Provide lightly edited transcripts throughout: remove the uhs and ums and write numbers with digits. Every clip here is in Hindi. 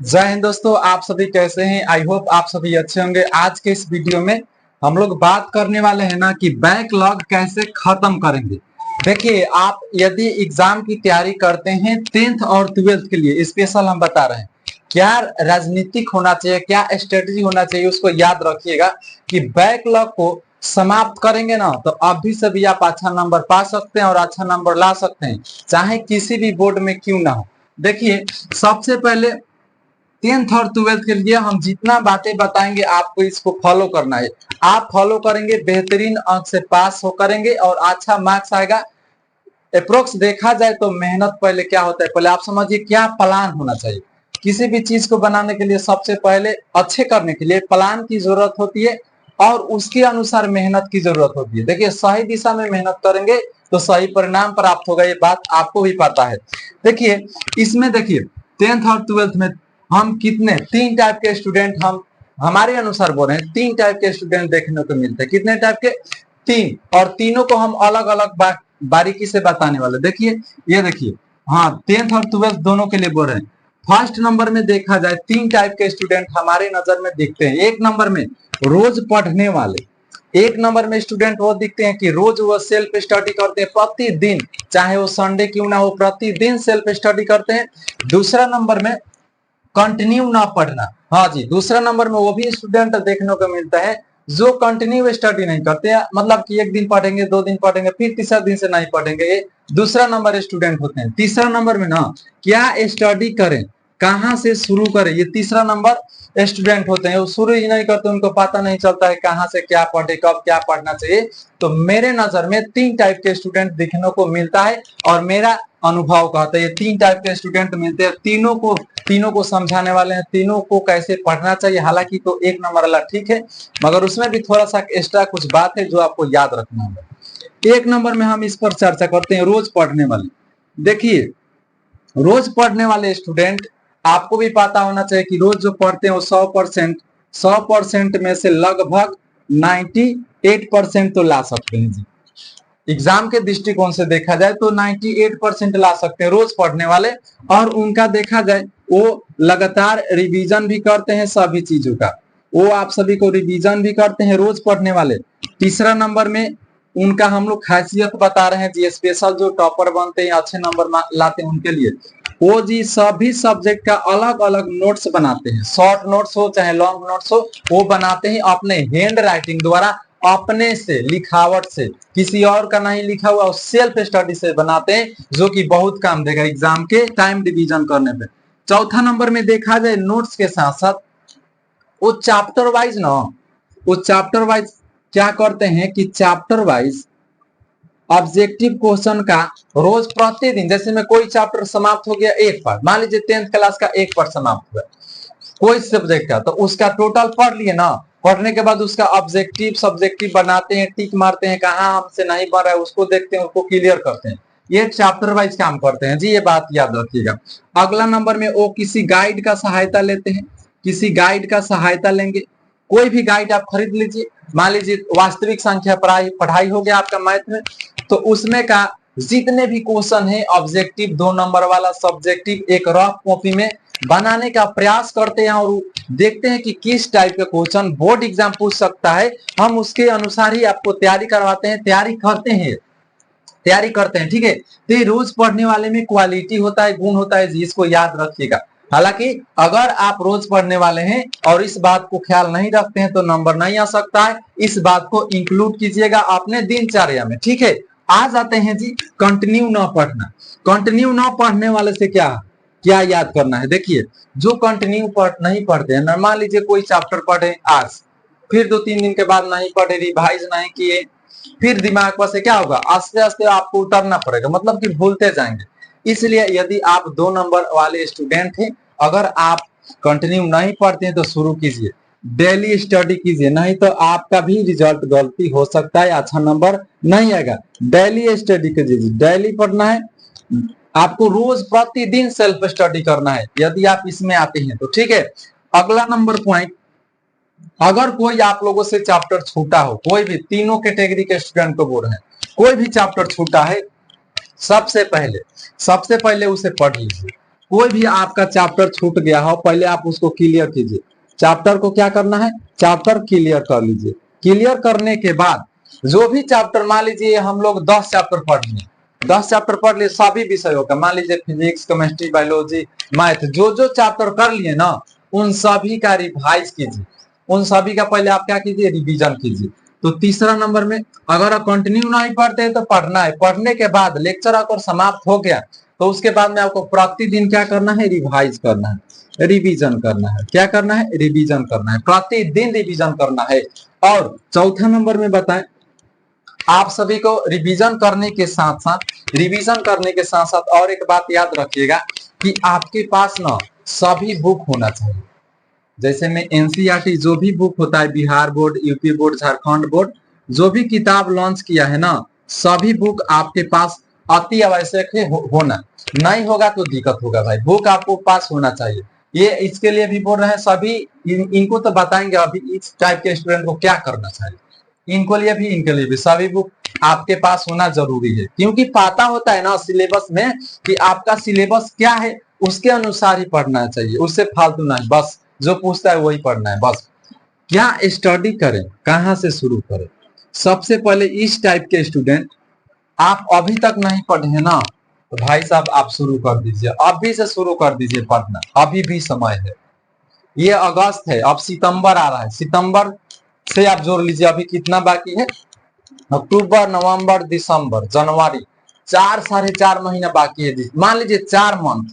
जय हिंद दोस्तों, आप सभी कैसे हैं। आई होप आप सभी अच्छे होंगे। आज के इस वीडियो में हम लोग बात करने वाले हैं ना कि बैकलॉग कैसे खत्म करेंगे। देखिए, आप यदि एग्जाम की तैयारी करते हैं 10th और 12th के लिए स्पेशल, हम बता रहे हैं क्या राजनीतिक होना चाहिए, क्या स्ट्रेटेजी होना चाहिए, उसको याद रखिएगा कि बैकलॉग को समाप्त करेंगे ना तो अभी से भी आप अच्छा नंबर पा सकते हैं और अच्छा नंबर ला सकते हैं, चाहे किसी भी बोर्ड में क्यों ना हो। देखिए, सबसे पहले 10th और 12th के लिए हम जितना बातें बताएंगे आपको इसको फॉलो करना है। आप फॉलो करेंगे, बेहतरीन अंक से पास हो करेंगे और अच्छा मार्क्स आएगा। अप्रोक्स देखा जाए तो मेहनत पहले क्या होता है, पहले आप समझिए क्या प्लान होना चाहिए। किसी भी चीज को बनाने के लिए सबसे पहले अच्छे करने के लिए प्लान की जरूरत होती है और उसके अनुसार मेहनत की जरूरत होती है। देखिए, सही दिशा में मेहनत करेंगे तो सही परिणाम प्राप्त होगा, ये बात आपको भी पता है। देखिए, इसमें देखिए 10th और 12th में हम कितने तीन टाइप के स्टूडेंट, हम हमारे अनुसार बोल रहे हैं, तीन टाइप के स्टूडेंट देखने को मिलते हैं। कितने टाइप के? तीन। और तीनों को हम अलग अलग बारीकी से बताने वाले। देखिए, ये देखिए, हाँ 10th और 12th दोनों के लिए बोल रहे हैं। फर्स्ट नंबर में देखा जाए तीन टाइप के स्टूडेंट हमारे नजर में दिखते हैं। एक नंबर में रोज पढ़ने वाले, एक नंबर में स्टूडेंट वो दिखते हैं कि रोज वो सेल्फ स्टडी करते हैं, प्रतिदिन, चाहे वो संडे क्यों ना हो, प्रतिदिन सेल्फ स्टडी करते हैं। दूसरा नंबर में कंटिन्यू ना पढ़ना। हाँ जी, दूसरा नंबर में वो भी स्टूडेंट देखने को मिलता है जो कंटिन्यू स्टडी नहीं करते हैं, मतलब कि एक दिन पढ़ेंगे, दो दिन पढ़ेंगे, फिर तीसरा दिन से नहीं पढ़ेंगे। ये दूसरा नंबर स्टूडेंट होते हैं। तीसरा नंबर में ना क्या स्टडी करें, कहाँ से शुरू करें, ये तीसरा नंबर स्टूडेंट होते हैं। वो शुरू ही नहीं करते, उनको पता नहीं चलता है कहाँ से क्या पढ़े, कब क्या पढ़ना चाहिए। तो मेरे नजर में तीन टाइप के स्टूडेंट दिखने को मिलता है और मेरा अनुभव कहता है ये तीन टाइप के स्टूडेंट मिलते हैं। तीनों को समझाने वाले हैं, तीनों को कैसे पढ़ना चाहिए। हालांकि तो एक नंबर वाला ठीक है, मगर उसमें भी थोड़ा सा एक्स्ट्रा कुछ बात है जो आपको याद रखना होगा। एक नंबर में हम इस पर चर्चा करते हैं, रोज पढ़ने वाले। देखिए, रोज पढ़ने वाले स्टूडेंट, आपको भी पता होना चाहिए कि रोज जो पढ़ते हैं वो 100% में से लगभग 98% तो ला सकते हैं जी। एग्जाम के दृष्टिकोण से देखा जाए तो 98% ला सकते हैं रोज पढ़ने वाले। और उनका देखा जाए वो लगातार रिवीजन भी करते हैं सभी चीजों का, वो आप सभी को रिवीजन भी करते हैं रोज पढ़ने वाले। तीसरा नंबर में उनका हम लोग खासियत बता रहे हैं जी, स्पेशल जो टॉपर बनते हैं, अच्छे नंबर लाते हैं, उनके लिए वो जी सभी सब्जेक्ट का अलग अलग नोट्स बनाते हैं। शॉर्ट नोट्स हो चाहे लॉन्ग नोट्स हो, वो बनाते हैं अपने हैंड राइटिंग द्वारा, अपने से, लिखावट से, किसी और का नहीं लिखा हुआ, सेल्फ स्टडी से बनाते हैं, जो कि बहुत काम देगा एग्जाम के टाइम रिवीजन करने पे। चौथा नंबर में देखा जाए नोट्स के साथ साथ वो चैप्टर वाइज ना, वो चैप्टर वाइज क्या करते हैं कि चैप्टर वाइज ऑब्जेक्टिव क्वेश्चन का रोज प्रतिदिन, जैसे में कोई चैप्टर समाप्त हो गया एक पार्ट, मान लीजिए 10th क्लास का एक पार्ट समाप्त हुआ कोई सब्जेक्ट का, तो उसका टोटल पढ़ लिए ना, पढ़ने के बाद उसका ऑब्जेक्टिव सब्जेक्टिव बनाते हैं, टिक मारते हैं, कहाँ हमसे नहीं बन रहा है उसको देखते हैं, उसको क्लियर करते हैं। ये चैप्टर वाइज काम करते हैं जी, ये बात याद रखिएगा। अगला नंबर में वो किसी गाइड का सहायता लेते हैं, किसी गाइड का सहायता लेंगे। कोई भी गाइड आप खरीद लीजिए, मान लीजिए वास्तविक संख्या पढ़ाई हो गया आपका मैथ में, तो उसमें का जितने भी क्वेश्चन है ऑब्जेक्टिव 2 नंबर वाला, सब्जेक्टिव, एक रफ कॉपी में बनाने का प्रयास करते हैं और देखते हैं कि किस टाइप का क्वेश्चन बोर्ड एग्जाम पूछ सकता है। हम उसके अनुसार ही आपको तैयारी करवाते हैं, तैयारी करते हैं, ठीक है। तो ये रोज पढ़ने वाले में क्वालिटी होता है, गुण होता है जी, इसको याद रखिएगा। हालांकि अगर आप रोज पढ़ने वाले हैं और इस बात को ख्याल नहीं रखते हैं तो नंबर नहीं आ सकता है। इस बात को इंक्लूड कीजिएगा अपने दिनचर्या में, ठीक है। आ जाते हैं जी कंटिन्यू ना पढ़ना। कंटिन्यू ना पढ़ने वाले से क्या क्या याद करना है। देखिए, जो कंटिन्यू नहीं पढ़ते हैं, मान लीजिए कोई चैप्टर पढ़े आज, फिर 2-3 दिन के बाद नहीं पढ़े, रिवाइज नहीं किए, फिर दिमाग पर से क्या होगा, आस्ते आस्ते आपको उतरना पड़ेगा, मतलब कि भूलते जाएंगे। इसलिए यदि आप 2 नंबर वाले स्टूडेंट हैं, अगर आप कंटिन्यू नहीं पढ़ते हैं तो शुरू कीजिए, डेली स्टडी कीजिए, नहीं तो आपका भी रिजल्ट गलती हो सकता है, अच्छा नंबर नहीं आएगा। डेली स्टडी कीजिए, डेली पढ़ना है आपको, रोज प्रतिदिन सेल्फ स्टडी करना है, यदि आप इसमें आते हैं तो, ठीक है। अगला नंबर पॉइंट, अगर कोई आप लोगों से चैप्टर छूटा हो, कोई भी, तीनों कैटेगरी के स्टूडेंट को बोल रहे हैं, कोई भी चैप्टर छूटा है, सबसे पहले उसे पढ़ लीजिए। कोई भी आपका चैप्टर छूट गया हो, पहले आप उसको क्लियर कीजिए। चैप्टर को क्या करना है, चैप्टर क्लियर कर लीजिए। क्लियर करने के बाद जो भी चैप्टर, मान लीजिए हम लोग 10 चैप्टर पढ़ लिए, 10 चैप्टर पढ़ लिए सभी विषयों का, मान लीजिए फिजिक्स, केमिस्ट्री, बायोलॉजी, मैथ, जो जो चैप्टर कर लिए ना, उन सभी का रिवाइज कीजिए। उन सभी का पहले आप क्या कीजिए, रिवीजन कीजिए। तो तीसरा नंबर में अगर आप कंटिन्यू नहीं पढ़ते हैं तो पढ़ना है। पढ़ने के बाद लेक्चर अगर समाप्त हो गया तो उसके बाद में आपको प्रतिदिन क्या करना है, रिवाइज करना है, रिवीजन करना है। क्या करना है, रिवीजन करना है, प्रतिदिन रिवीजन करना है। और चौथा नंबर में बताएं, आप सभी को रिवीजन करने के साथ साथ और एक बात याद रखिएगा कि आपके पास ना सभी बुक होना चाहिए। जैसे में एनसीईआरटी जो भी बुक होता है, Bihar board, UP board, Jharkhand board, जो भी किताब लॉन्च किया है ना, सभी बुक आपके पास अति आवश्यक है होना। नहीं होगा तो दिक्कत होगा भाई, बुक आपको पास होना चाहिए। ये इसके लिए भी बोल रहे हैं सभी, इनको तो बताएंगे अभी इस टाइप के स्टूडेंट को क्या करना चाहिए। इनको लिए भी, इनके लिए भी सभी बुक आपके पास होना जरूरी है, क्योंकि पता होता है ना सिलेबस में कि आपका सिलेबस क्या है, उसके अनुसार ही पढ़ना चाहिए, उससे फालतू नहीं, बस जो पूछता है वही पढ़ना है बस। क्या स्टडी करें, कहां से शुरू करें? सबसे पहले इस टाइप के स्टूडेंट, आप अभी तक नहीं पढ़े हैं ना, तो भाई साहब आप शुरू कर दीजिए, अभी से शुरू कर दीजिए पढ़ना, अभी भी समय है। ये अगस्त है, अब सितंबर आ रहा है, सितंबर से आप जोड़ लीजिए, अभी कितना बाकी है, अक्टूबर, नवंबर, दिसंबर, जनवरी, 4 साढ़े 4 महीना बाकी है। मान लीजिए 4 मंथ,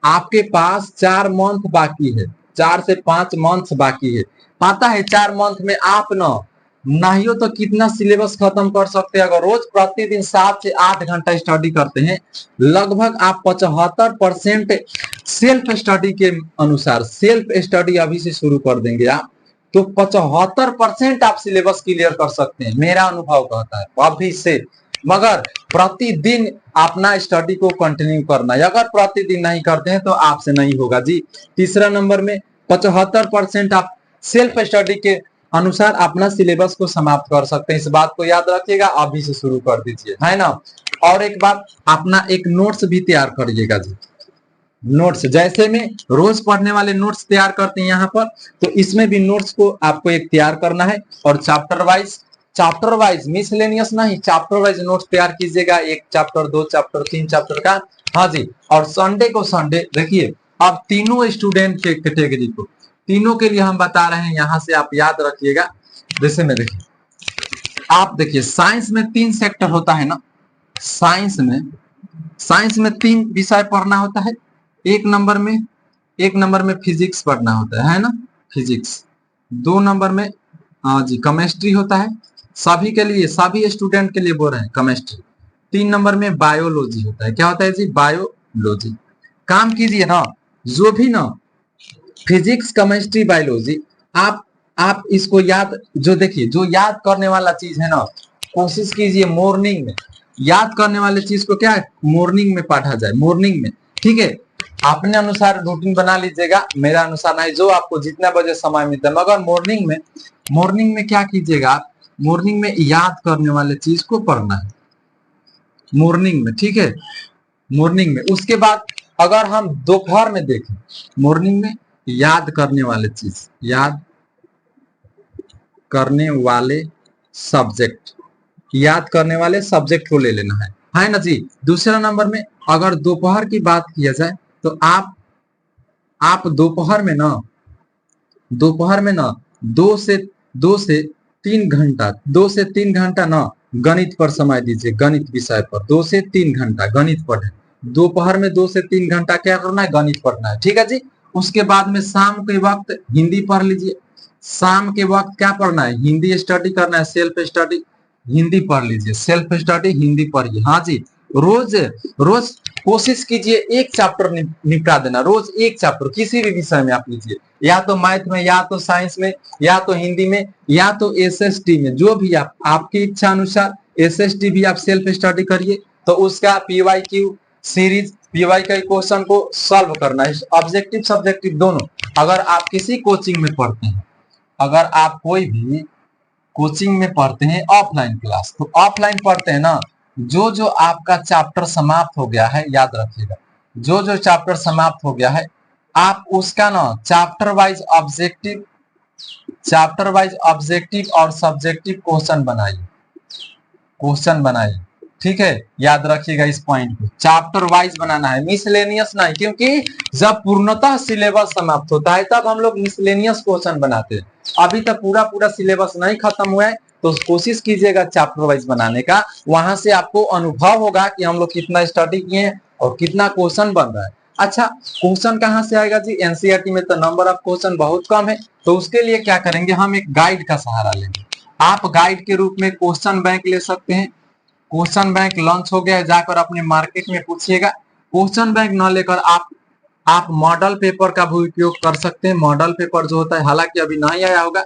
आपके पास 4 मंथ बाकी है, 4 से 5 मंथ बाकी है। पता है 4 मंथ में आप ना नहीं हो तो कितना सिलेबस खत्म कर सकते हैं। अगर रोज प्रतिदिन 7 से 8 घंटा स्टडी करते हैं, लगभग आप 75% सेल्फ स्टडी के अनुसार, सेल्फ स्टडी अभी से शुरू कर देंगे आप, तो 75% आप सिलेबस क्लियर कर सकते हैं, मेरा अनुभव कहता है अभी से। मगर प्रतिदिन अपना स्टडी को कंटिन्यू करना है, अगर प्रतिदिन नहीं करते हैं तो आपसे नहीं होगा जी। तीसरा नंबर में 75% आप सेल्फ स्टडी के अनुसार अपना सिलेबस को समाप्त कर सकते हैं, इस बात को याद रखिएगा, अभी से शुरू कर दीजिए, है ना। और एक बात, अपना एक नोट्स भी तैयार करिएगा जी। नोट्स जैसे में रोज पढ़ने वाले नोट्स तैयार करते हैं यहाँ पर, तो इसमें भी नोट्स को आपको एक तैयार करना है। और चैप्टर वाइज मिसलेनियस नहीं, चैप्टर वाइज नोट्स तैयार कीजिएगा, 1 चैप्टर, 2 चैप्टर, 3 चैप्टर का। हाँ जी, और संडे को संडे देखिए, अब तीनों स्टूडेंट के कैटेगरी को, तीनों के लिए हम बता रहे हैं, यहाँ से आप याद रखिएगा। जैसे में देखिए, आप देखिए साइंस में 3 सेक्टर होता है ना, साइंस में 3 विषय पढ़ना होता है। एक नंबर में फिजिक्स पढ़ना होता है ना, फिजिक्स। 2 नंबर में जी केमिस्ट्री होता है, सभी के लिए, सभी स्टूडेंट के लिए बोल रहे हैं केमिस्ट्री। 3 नंबर में बायोलॉजी होता है, क्या होता है जी, बायोलॉजी। काम कीजिए ना, जो भी ना फिजिक्स, केमिस्ट्री, बायोलॉजी, आप इसको याद, जो देखिए जो याद करने वाला चीज है ना, कोशिश कीजिए मॉर्निंग में याद करने वाले चीज को क्या है, मॉर्निंग में पढ़ा जाए, मॉर्निंग में, ठीक है। अपने अनुसार रूटीन बना लीजिएगा, मेरा अनुसार नहीं, जो आपको जितना बजे समय मिलता है, मगर मॉर्निंग में क्या कीजिएगा, मॉर्निंग में याद करने वाले चीज को पढ़ना है, मॉर्निंग में, ठीक है, मॉर्निंग में। उसके बाद अगर हम दोपहर में देखें, मॉर्निंग में याद करने वाले चीज, याद करने वाले सब्जेक्ट, याद करने वाले सब्जेक्ट को ले लेना है ना जी। दूसरा नंबर में अगर दोपहर की बात किया जाए तो आप दोपहर में ना 2 से 3 घंटा ना गणित पर समय दीजिए, गणित विषय पर 2 से 3 घंटा गणित पढ़े। दोपहर में 2 से 3 घंटा क्या करना है, गणित पढ़ना है, ठीक है जी। उसके बाद में शाम के वक्त हिंदी पढ़ लीजिए, शाम के वक्त क्या पढ़ना है, हिंदी स्टडी करना है, सेल्फ स्टडी हिंदी पढ़ लीजिए, सेल्फ स्टडी हिंदी पढ़िए। हाँ जी, रोज रोज कोशिश कीजिए 1 चैप्टर निपटा देना, रोज 1 चैप्टर किसी भी विषय में आप लीजिए, या तो मैथ में, या तो साइंस में, या तो हिंदी में, या तो एसएसटी में, जो भी आपकी इच्छा अनुसार। एसएसटी भी आप सेल्फ स्टडी करिए, तो उसका पीवाईक्यू सीरीज, पीवाई का क्वेश्चन को सॉल्व करना है, ऑब्जेक्टिव सब्जेक्टिव दोनों। अगर आप किसी कोचिंग में पढ़ते हैं, अगर आप कोई भी कोचिंग में पढ़ते हैं ऑफलाइन क्लास, तो ऑफलाइन पढ़ते हैं ना, जो जो आपका चैप्टर समाप्त हो गया है, याद रखिएगा, जो जो चैप्टर समाप्त हो गया है आप उसका ना चैप्टर वाइज ऑब्जेक्टिव और सब्जेक्टिव क्वेश्चन बनाइए। ठीक है, याद रखिएगा इस पॉइंट को, चैप्टर वाइज बनाना है, मिसलेनियस नहीं, क्योंकि जब पूर्णतः सिलेबस समाप्त होता है तब हम लोग मिसलेनियस क्वेश्चन बनाते हैं। अभी तक पूरा पूरा सिलेबस नहीं खत्म हुआ है तो कोशिश कीजिएगा चैप्टर वाइज बनाने का, वहां से आपको अनुभव होगा कि हम लोग कितना स्टडी किए हैं और कितना क्वेश्चन बन रहा है। अच्छा, क्वेश्चन कहाँ से आएगा जी? एनसीईआरटी में तो नंबर ऑफ क्वेश्चन बहुत कम है, तो उसके लिए क्या करेंगे, हम एक गाइड का सहारा लेंगे। आप गाइड के रूप में क्वेश्चन बैंक ले सकते हैं। क्वेश्चन बैंक लॉन्च हो गया है, जाकर अपने मार्केट में पूछिएगा। क्वेश्चन बैंक न लेकर आप मॉडल पेपर का भी उपयोग कर सकते हैं। मॉडल पेपर जो होता है, हालांकि अभी नहीं आया होगा,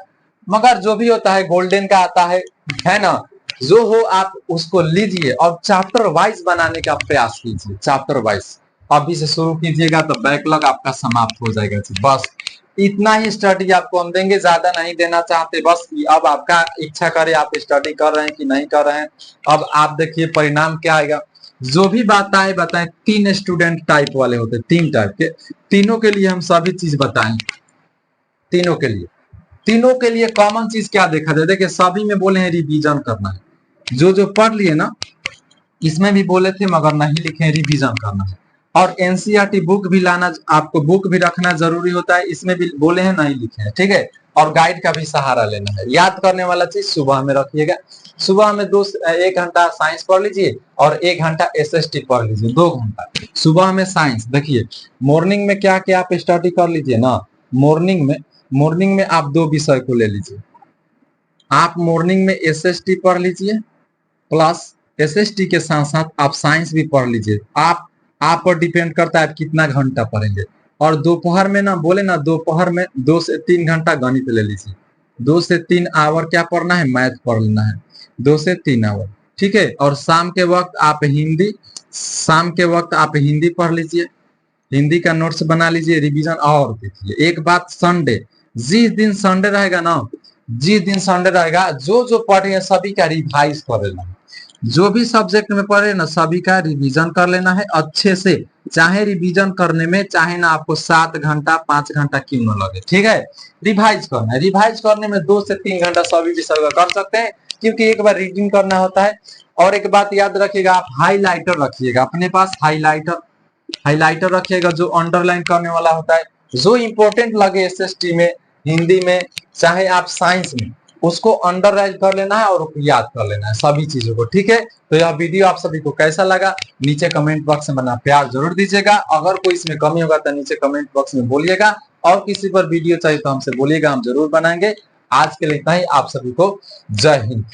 मगर जो भी होता है गोल्डन का आता है ना, जो हो आप उसको लीजिए और चैप्टर वाइज बनाने का प्रयास कीजिए। चैप्टर वाइज अभी से शुरू कीजिएगा तो बैकलॉग आपका समाप्त हो जाएगा। बस इतना ही स्टडी आपको हम देंगे, ज्यादा नहीं देना चाहते। बस अब आपका इच्छा करे आप स्टडी कर रहे हैं कि नहीं कर रहे हैं। अब आप देखिए परिणाम क्या आएगा। जो भी बताएं 3 स्टूडेंट टाइप वाले होते हैं, 3 टाइप के, तीनों के लिए हम सभी चीज बताएं। तीनों के लिए कॉमन चीज क्या देखा जाए? देखिए सभी में बोले हैं रिवीजन करना है, जो जो पढ़ लिए ना इसमें भी बोले थे मगर नहीं लिखे, रिवीजन करना है। और एनसीईआरटी बुक भी लाना, आपको बुक भी रखना जरूरी होता है, इसमें भी बोले हैं नहीं लिखे हैं। ठीक है, और गाइड का भी सहारा लेना है। याद करने वाला चीज सुबह में रखिएगा, सुबह में 1 घंटा साइंस पढ़ लीजिए और 1 घंटा एसएसटी पढ़ लीजिए, 2 घंटा सुबह में साइंस। देखिए मॉर्निंग में क्या क्या आप स्टडी कर लीजिए ना, मॉर्निंग में आप 2 विषय को ले लीजिए। आप मॉर्निंग में एसएसटी पढ़ लीजिए, प्लस एसएसटी के साथ साथ आप साइंस भी पढ़ लीजिए। आप पर डिपेंड करता है आप कितना घंटा पढ़ेंगे। और दोपहर में ना बोले ना, दोपहर में 2 से 3 घंटा गणित ले लीजिए। 2 से 3 आवर क्या पढ़ना है? मैथ पढ़ लेना है, 2 से 3 आवर। ठीक है, और शाम के वक्त आप हिंदी पढ़ लीजिए, हिंदी का नोट्स बना लीजिए, रिवीजन। और देखिए एक बात, संडे, जिस दिन संडे रहेगा जो जो पढ़े सभी का रिवाइज कर लेना है। जो भी सब्जेक्ट में पढ़े ना सभी का रिवीजन कर लेना है अच्छे से। चाहे रिवीजन करने में चाहे ना आपको 7 घंटा 5 घंटा क्यों ना लगे, ठीक है, रिवाइज करना है। रिवाइज करने में 2 से 3 घंटा सभी विषय कर सकते हैं, क्योंकि एक बार रीडिंग करना होता है। और एक बात याद रखिएगा, आप हाईलाइटर रखिएगा अपने पास, हाईलाइटर रखिएगा जो अंडरलाइन करने वाला होता है। जो इंपॉर्टेंट लगे एसएसटी में, हिंदी में, चाहे आप साइंस में, उसको अंडरलाइन कर लेना है और याद कर लेना है सभी चीजों को। ठीक है, तो यह वीडियो आप सभी को कैसा लगा नीचे कमेंट बॉक्स में बना प्यार जरूर दीजिएगा। अगर कोई इसमें कमी होगा तो नीचे कमेंट बॉक्स में बोलिएगा, और किसी पर वीडियो चाहिए तो हमसे बोलिएगा, हम जरूर बनाएंगे। आज के लिए इतना ही, आप सभी को जय हिंद।